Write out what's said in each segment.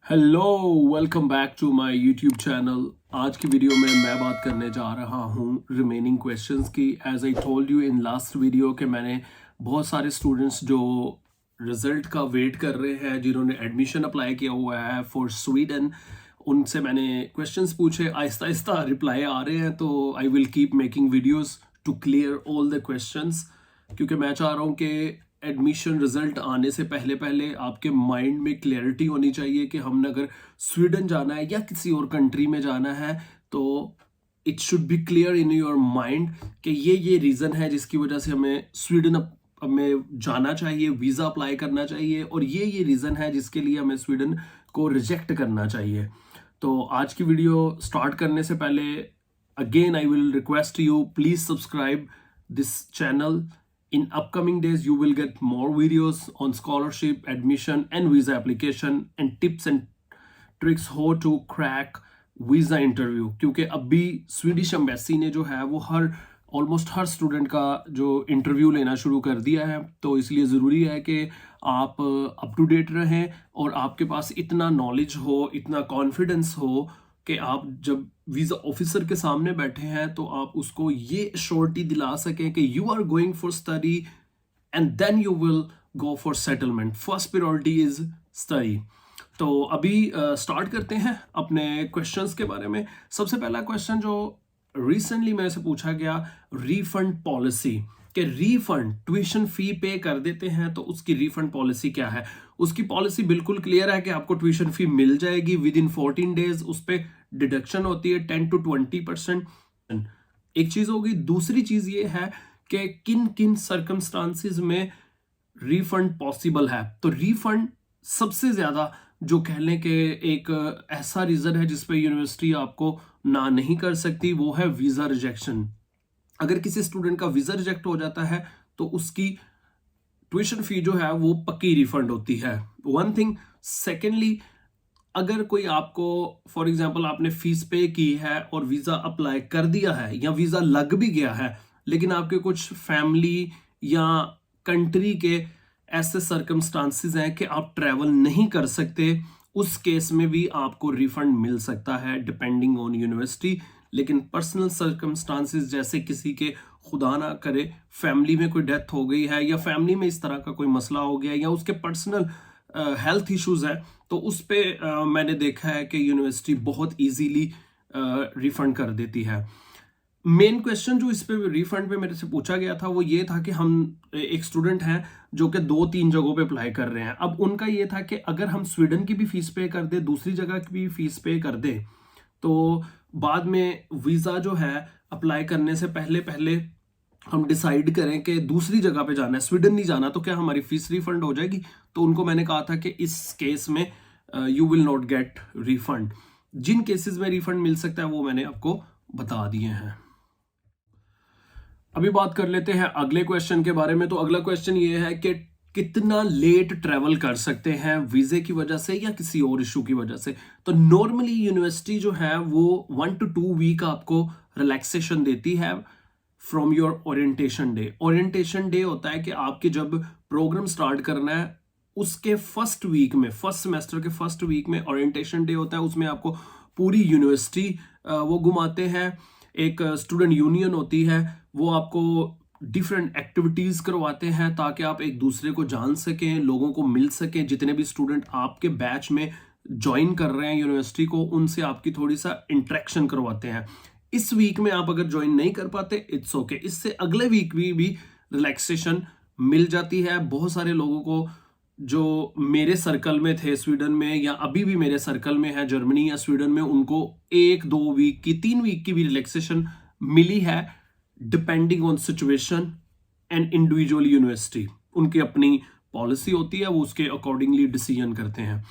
Hello, welcome back to my YouTube channel. आज की video में मैं बात करने जा रहा हूँ रिमेनिंग क्वेश्चंस की। As I told you in last video कि मैंने बहुत सारे स्टूडेंट्स जो रिजल्ट का वेट कर रहे हैं, जिन्होंने एडमिशन अप्लाई किया हुआ है फॉर स्वीडन, उनसे मैंने क्वेश्चंस पूछे। आहिस्ता आहिस्ता रिप्लाई आ रहे हैं, तो I will keep making videos to clear all the questions, क्योंकि मैं चाह रहा हूँ कि एडमिशन रिजल्ट आने से पहले पहले आपके माइंड में क्लैरिटी होनी चाहिए कि हमने अगर स्वीडन जाना है या किसी और कंट्री में जाना है तो it should be clear in your mind कि ये रीज़न है जिसकी वजह से हमें स्वीडन में जाना चाहिए, वीज़ा अप्लाई करना चाहिए, और ये रीज़न है जिसके लिए हमें स्वीडन को रिजेक्ट करना चाहिए। तो आज की वीडियो स्टार्ट करने से पहले again I will request you, please subscribe this channel. In upcoming days, you will get more videos on scholarship, admission, and visa application, and tips and tricks how to crack visa interview. क्योंकि अभी Swedish embassy ने जो है वो almost हर student का जो interview लेना शुरू कर दिया है, तो इसलिए ज़रूरी है कि आप अप टू डेट रहें और आपके पास इतना नॉलेज हो, इतना कॉन्फिडेंस हो कि आप जब वीज़ा ऑफिसर के सामने बैठे हैं तो आप उसको ये श्योरिटी दिला सकें कि you are going for study and then you will go for settlement. First priority is study. तो अभी स्टार्ट करते हैं अपने क्वेश्चंस के बारे में। सबसे पहला क्वेश्चन जो रिसेंटली मेरे से पूछा गया, रीफंड पॉलिसी, कि रीफंड ट्यूशन फी पे कर देते हैं तो उसकी रीफंड पॉलिसी क्या है। उसकी पॉलिसी बिल्कुल क्लियर है कि आपको ट्यूशन फी मिल जाएगी विद इन 14 डेज। उस पर डिडक्शन होती है 10 to 20%। एक चीज होगी। दूसरी चीज ये है कि किन किन सर्कमस्टांसिस में रीफंड पॉसिबल है। तो रीफंड सबसे ज्यादा जो कह लें कि एक ऐसा रीजन है जिसपे यूनिवर्सिटी आपको ना नहीं कर सकती, वो है वीजा रिजेक्शन। अगर किसी स्टूडेंट का वीजा रिजेक्ट हो जाता है तो उसकी ट्यूशन फी जो है वो पक्की रिफंड होती है। One thing. सेकेंडली, अगर कोई आपको फॉर एग्जांपल आपने फीस पे की है और वीजा अप्लाई कर दिया है या वीजा लग भी गया है, लेकिन आपके कुछ फैमिली या कंट्री के ऐसे सर्कमस्टांसिस हैं कि आप ट्रैवल नहीं कर सकते, उस केस में भी आपको रिफंड मिल सकता है डिपेंडिंग ऑन यूनिवर्सिटी। लेकिन पर्सनल सर्कमस्टांसिस, जैसे किसी के खुदा ना करे फैमिली में कोई डेथ हो गई है या फैमिली में इस तरह का कोई मसला हो गया या उसके पर्सनल हेल्थ इश्यूज है, तो उस पे मैंने देखा है कि यूनिवर्सिटी बहुत इजीली रिफंड कर देती है। मेन क्वेश्चन जो इस पे रिफंड पे मेरे से पूछा गया था वो ये था कि हम एक स्टूडेंट हैं जो कि 2-3 जगहों पे अप्लाई कर रहे हैं। अब उनका ये था कि अगर हम स्वीडन की भी फीस पे कर दे, दूसरी जगह की भी फीस पे कर दे, तो बाद में वीज़ा जो है अप्लाई करने से पहले पहले हम डिसाइड करें कि दूसरी जगह पे जाना है, स्वीडन नहीं जाना, तो क्या हमारी फीस रिफंड हो जाएगी। तो उनको मैंने कहा था कि इस केस में you will not get refund. जिन केसेस में रिफंड मिल सकता है वो मैंने आपको बता दिए हैं। अभी बात कर लेते हैं अगले क्वेश्चन के बारे में। तो अगला क्वेश्चन ये है कि कितना लेट ट्रेवल कर सकते हैं वीजे की वजह से या किसी और इशू की वजह से। तो नॉर्मली यूनिवर्सिटी जो है वो 1 to 2 वीक आपको रिलैक्सेशन देती है from your orientation day. Orientation day होता है कि आपके जब प्रोग्राम स्टार्ट करना है उसके फर्स्ट वीक में, फर्स्ट सेमेस्टर के फर्स्ट वीक में ओरिएंटेशन डे होता है। उसमें आपको पूरी यूनिवर्सिटी वो घुमाते हैं। एक स्टूडेंट यूनियन होती है, वो आपको डिफरेंट एक्टिविटीज करवाते हैं ताकि आप एक दूसरे को जान सकें, लोगों को मिल सकें। जितने भी स्टूडेंट आपके बैच में ज्वाइन कर रहे हैं यूनिवर्सिटी को, उनसे आपकी थोड़ी सा इंटरेक्शन करवाते हैं। इस वीक में आप अगर ज्वाइन नहीं कर पाते, इट्स ओके, इससे अगले वीक भी रिलैक्सेशन मिल जाती है। बहुत सारे लोगों को जो मेरे सर्कल में थे स्वीडन में या अभी भी मेरे सर्कल में है जर्मनी या स्वीडन में, उनको 1-2 वीक की, 3 वीक की भी रिलैक्सेशन मिली है depending on situation and individual university. उनकी अपनी पॉलिसी होती है, वो उसके अकॉर्डिंगली डिसीजन करते हैं।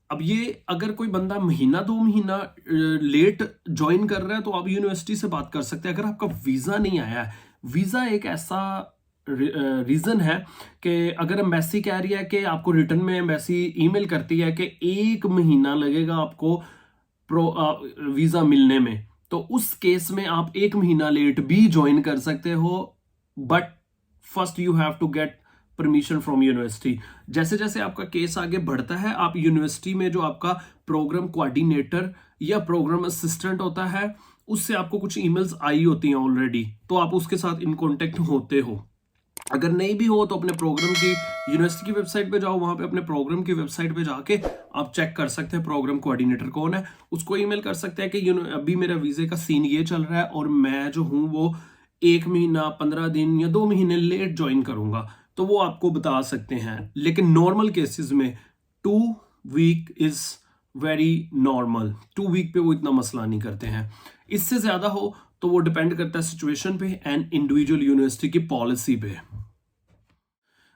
अब ये अगर कोई बंदा महीना 2 महीना लेट ज्वाइन कर रहा है तो आप यूनिवर्सिटी से बात कर सकते हैं। अगर आपका वीजा नहीं आया है, वीजा एक ऐसा रीजन है कि अगर एम्बेसी कह रही है कि आपको रिटर्न में एम्बेसी ईमेल करती है कि 1 महीना लगेगा आपको वीजा मिलने में, तो उस केस में आप 1 महीना लेट भी ज्वाइन कर सकते हो। But first you have to get permission from university. जैसे जैसे आपका केस आगे बढ़ता है, आप यूनिवर्सिटी में जो आपका प्रोग्राम कोऑर्डिनेटर या प्रोग्राम असिस्टेंट होता है, उससे आपको कुछ ईमेल्स आई होती हैं ऑलरेडी, तो आप उसके साथ इन कांटेक्ट होते हो। अगर नहीं भी हो तो अपने प्रोग्राम की यूनिवर्सिटी की वेबसाइट पे जाओ, वहां पे अपने प्रोग्राम की वेबसाइट पे जाके आप चेक कर सकते हैं प्रोग्राम कोऑर्डिनेटर कौन है। उसको ईमेल कर सकते हैं कि अभी मेरा वीजे का सीन ये चल रहा है और मैं जो हूँ वो 1 महीना 15 दिन या 2 महीने लेट ज्वाइन करूंगा, तो वो आपको बता सकते हैं। लेकिन नॉर्मल केसेस में 2 week is very normal, 2 week पे वो इतना मसला नहीं करते हैं। इससे ज्यादा हो तो वो डिपेंड करता है सिचुएशन पे एंड इंडिविजुअल यूनिवर्सिटी की पॉलिसी पे।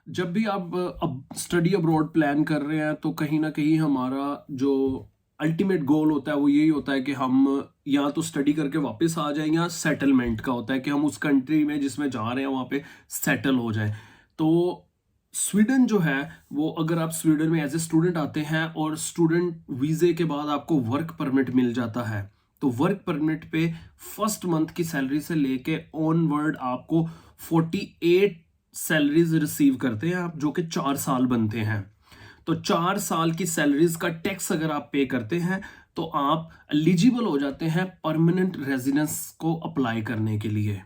जब भी आप अब स्टडी अब्रॉड प्लान कर रहे हैं तो कहीं ना कहीं हमारा जो अल्टीमेट गोल होता है वो यही होता है कि हम या तो स्टडी करके वापस आ जाएं, या सेटलमेंट का होता है कि हम उस कंट्री में जिसमें जा रहे हैं वहाँ पे सेटल हो जाएं। तो स्वीडन जो है वो, अगर आप स्वीडन में एज ए स्टूडेंट आते हैं और स्टूडेंट वीजे के बाद आपको वर्क परमिट मिल जाता है, तो वर्क परमिट पे फर्स्ट मंथ की सैलरी से लेके ऑनवर्ड आपको 48 सैलरीज रिसीव करते हैं आप, जो कि 4 साल बनते हैं। तो 4 साल की सैलरीज का टैक्स अगर आप पे करते हैं तो आप एलिजिबल हो जाते हैं परमानेंट रेजिडेंस को अप्लाई करने के लिए।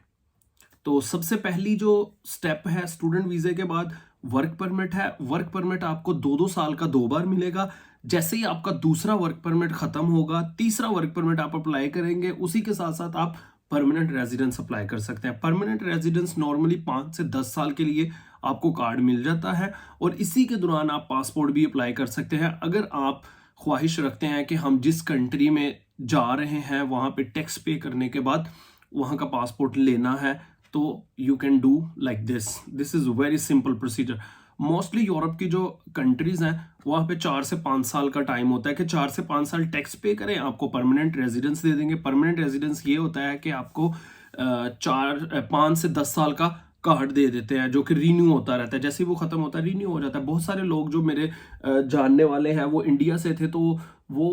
तो सबसे पहली जो स्टेप है स्टूडेंट वीजे के बाद वर्क परमिट है। वर्क परमिट आपको 2-2 साल का 2 बार मिलेगा। जैसे ही आपका दूसरा वर्क परमिट खत्म होगा, तीसरा वर्क परमिट आप अप्लाई करेंगे, उसी के साथ साथ आप परमानेंट रेजिडेंस अप्लाई कर सकते हैं। परमानेंट रेजिडेंस नॉर्मली 5 से 10 साल के लिए आपको कार्ड मिल जाता है, और इसी के दौरान आप पासपोर्ट भी अप्लाई कर सकते हैं। अगर आप ख्वाहिश रखते हैं कि हम जिस कंट्री में जा रहे हैं वहाँ पे टैक्स पे करने के बाद वहाँ का पासपोर्ट लेना है, तो you can do like this is very simple procedure. Mostly Europe की जो कंट्रीज हैं वहाँ पे 4 से 5 साल का टाइम होता है कि 4 से 5 साल टैक्स पे करें, आपको परमानेंट रेजिडेंस दे देंगे। परमानेंट रेजिडेंस ये होता है कि आपको 5 से 10 साल का कार्ड दे देते हैं, जो कि रीन्यू होता रहता है। जैसे ही वो खत्म होता है रीन्यू हो जाता है। बहुत सारे लोग जो मेरे जानने वाले हैं वो इंडिया से थे, तो वो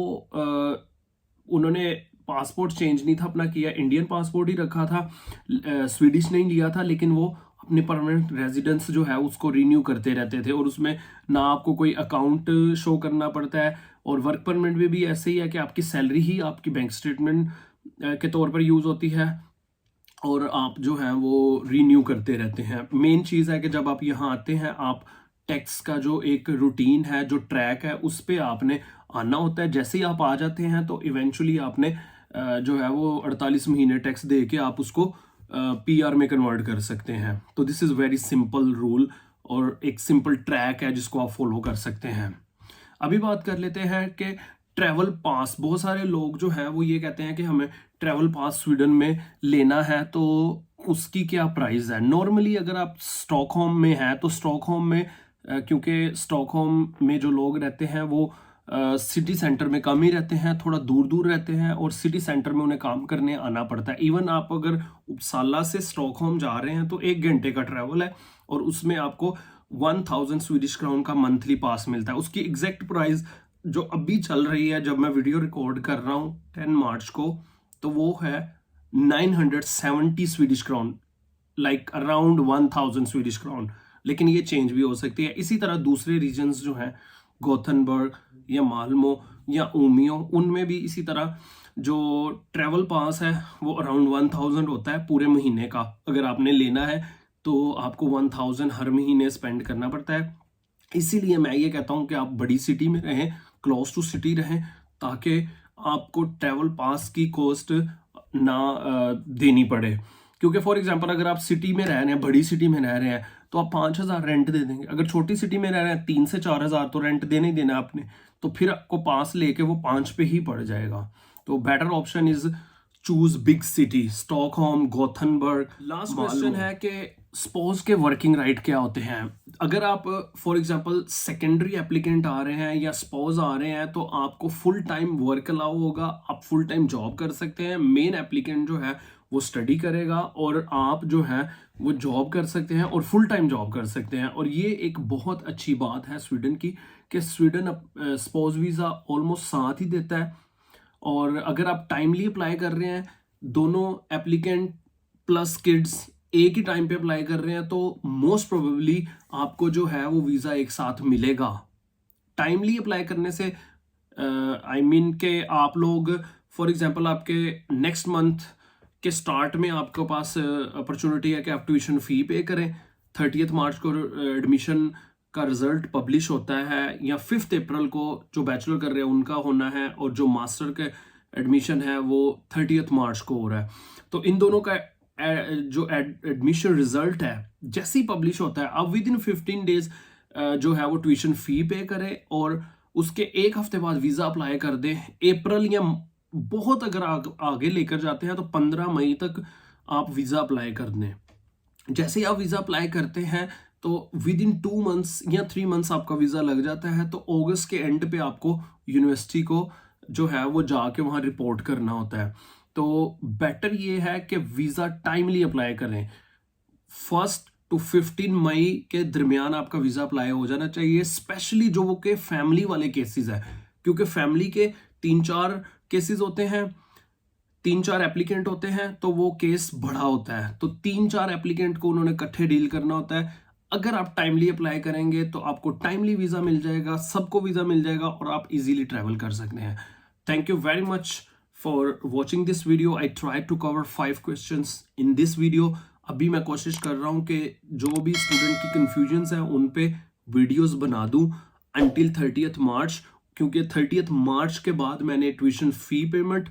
उन्होंने पासपोर्ट चेंज नहीं था अपना किया, इंडियन पासपोर्ट ही रखा था, स्वीडिश नहीं लिया था, लेकिन वो अपने परमानेंट रेजिडेंस जो है उसको रिन्यू करते रहते थे, और उसमें ना आपको कोई अकाउंट शो करना पड़ता है। और वर्क परमिट में भी ऐसे ही है कि आपकी सैलरी ही आपकी बैंक स्टेटमेंट के तौर पर यूज़ होती है, और आप जो है वो रिन्यू करते रहते हैं। मेन चीज़ है कि जब आप यहाँ आते हैं, आप टैक्स का जो एक रूटीन है, जो ट्रैक है, उस पर आपने आना होता है। जैसे ही आप आ जाते हैं तो इवेंचुअली आपने जो है वो 48 महीने टैक्स दे के आप उसको पीआर में कन्वर्ट कर सकते हैं। तो this is very simple rule, और एक सिंपल ट्रैक है जिसको आप फॉलो कर सकते हैं। अभी बात कर लेते हैं कि ट्रैवल पास। बहुत सारे लोग जो हैं वो ये कहते हैं कि हमें ट्रैवल पास स्वीडन में लेना है, तो उसकी क्या प्राइस है। नॉर्मली अगर आप स्टॉकहोम में हैं तो स्टॉकहोम में क्योंकि स्टॉकहोम में जो लोग रहते हैं वो सिटी सेंटर में कम ही रहते हैं, थोड़ा दूर दूर रहते हैं, और सिटी सेंटर में उन्हें काम करने आना पड़ता है। इवन आप अगर उपसाला से स्टॉकहोम जा रहे हैं तो 1 घंटे का ट्रैवल है, और उसमें आपको 1000 स्वीडिश क्राउन का मंथली पास मिलता है। उसकी एग्जैक्ट प्राइस जो अभी चल रही है, जब मैं वीडियो रिकॉर्ड कर रहा हूँ 10 मार्च को, तो वो है 970 Swedish crown, like around 1000 Swedish crown. लेकिन ये चेंज भी हो सकती है। इसी तरह दूसरे रीजन्स जो हैं, गोथनबर्ग या माल्मो या उमियो, उनमें भी इसी तरह जो ट्रैवल पास है वो अराउंड 1000 होता है पूरे महीने का। अगर आपने लेना है तो आपको 1000 हर महीने स्पेंड करना पड़ता है। इसीलिए मैं ये कहता हूँ कि आप बड़ी सिटी में रहें, क्लोज टू सिटी रहें, ताकि आपको ट्रैवल पास की कॉस्ट ना देनी पड़े। क्योंकि फॉर एग्जांपल अगर आप सिटी में रह रहे हैं, बड़ी सिटी में रह रहे हैं, तो आप 5000 रेंट दे देंगे। अगर छोटी सिटी में रह रहे हैं 3 से 4000 तो रेंट देना ही देना आपने, तो फिर आपको पास लेके वो 5 पे ही पड़ जाएगा। तो better option is choose big city, Stockholm, Gothenburg. Last question है कि स्पोज के वर्किंग राइट क्या होते हैं। अगर आप फॉर एग्जांपल सेकेंडरी एप्लीकेंट आ रहे हैं या स्पोज आ रहे हैं, तो आपको फुल टाइम वर्क अलाउ होगा, आप फुल टाइम जॉब कर सकते हैं। मेन एप्लीकेंट जो है वो स्टडी करेगा, और आप जो है वो जॉब कर सकते हैं और फुल टाइम जॉब कर सकते हैं। और ये एक बहुत अच्छी बात है स्वीडन की, कि स्वीडन स्पोज वीज़ा ऑलमोस्ट साथ ही देता है। और अगर आप टाइमली अप्लाई कर रहे हैं, दोनों एप्लीकेंट प्लस किड्स एक ही टाइम पे अप्लाई कर रहे हैं तो मोस्ट प्रोबेबली आपको जो है वो वीज़ा एक साथ मिलेगा। टाइमली अप्लाई करने से आई मीन के आप लोग फॉर एग्जांपल आपके नेक्स्ट मंथ के स्टार्ट में आपके पास अपॉर्चुनिटी है कि आप ट्यूशन फ़ी पे करें। 30 मार्च को एडमिशन का रिजल्ट पब्लिश होता है, या 5 अप्रैल को जो बैचलर कर रहे हैं उनका होना है, और जो मास्टर के एडमिशन है वो 30 मार्च को हो रहा है। तो इन दोनों का जो एडमिशन रिजल्ट है जैसे ही पब्लिश होता है, अब विद इन 15 डेज जो है वो ट्यूशन फ़ी पे करें और उसके एक हफ्ते बाद वीज़ा अप्लाई कर दें। अप्रैल या बहुत अगर आगे लेकर जाते हैं तो 15 मई तक आप वीज़ा अप्लाई कर दें। जैसे ही आप वीज़ा अप्लाई करते हैं तो विद इन 2 मंथ्स या 3 मंथ्स आपका वीज़ा लग जाता है। तो अगस्त के एंड पे आपको यूनिवर्सिटी को जो है वो जाके वहाँ रिपोर्ट करना होता है। तो बेटर ये है कि वीज़ा टाइमली अप्लाई करें। 1 to 15 मई के दरमियान आपका वीज़ा अप्लाई हो जाना चाहिए, स्पेशली जो वो के फैमिली वाले केसेस है, क्योंकि फैमिली के 3-4 केसेस होते हैं, 3-4 एप्लीकेंट होते हैं, तो वो केस बड़ा होता है। तो 3-4 एप्लीकेंट को उन्होंने इकट्ठे डील करना होता है। अगर आप टाइमली अप्लाई करेंगे तो आपको टाइमली वीज़ा मिल जाएगा, सबको वीज़ा मिल जाएगा और आप इजीली ट्रैवल कर सकते हैं। Thank you very much for watching this video. I try to cover 5 questions in this video. अभी मैं कोशिश कर रहा हूँ कि जो भी स्टूडेंट की कन्फ्यूजन्स हैं उन पे वीडियोस बना दूँ अंटिल 30 मार्च, क्योंकि 30 मार्च के बाद मैंने ट्यूशन फ़ी पेमेंट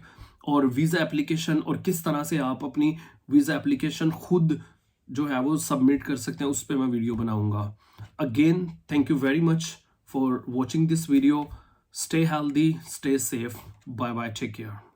और वीज़ा एप्लीकेशन और किस तरह से आप अपनी वीज़ा एप्लीकेशन खुद जो है वो सबमिट कर सकते हैं उस पर मैं वीडियो बनाऊंगा। Again thank you very much for watching this video. Stay healthy, stay safe, bye bye, take care.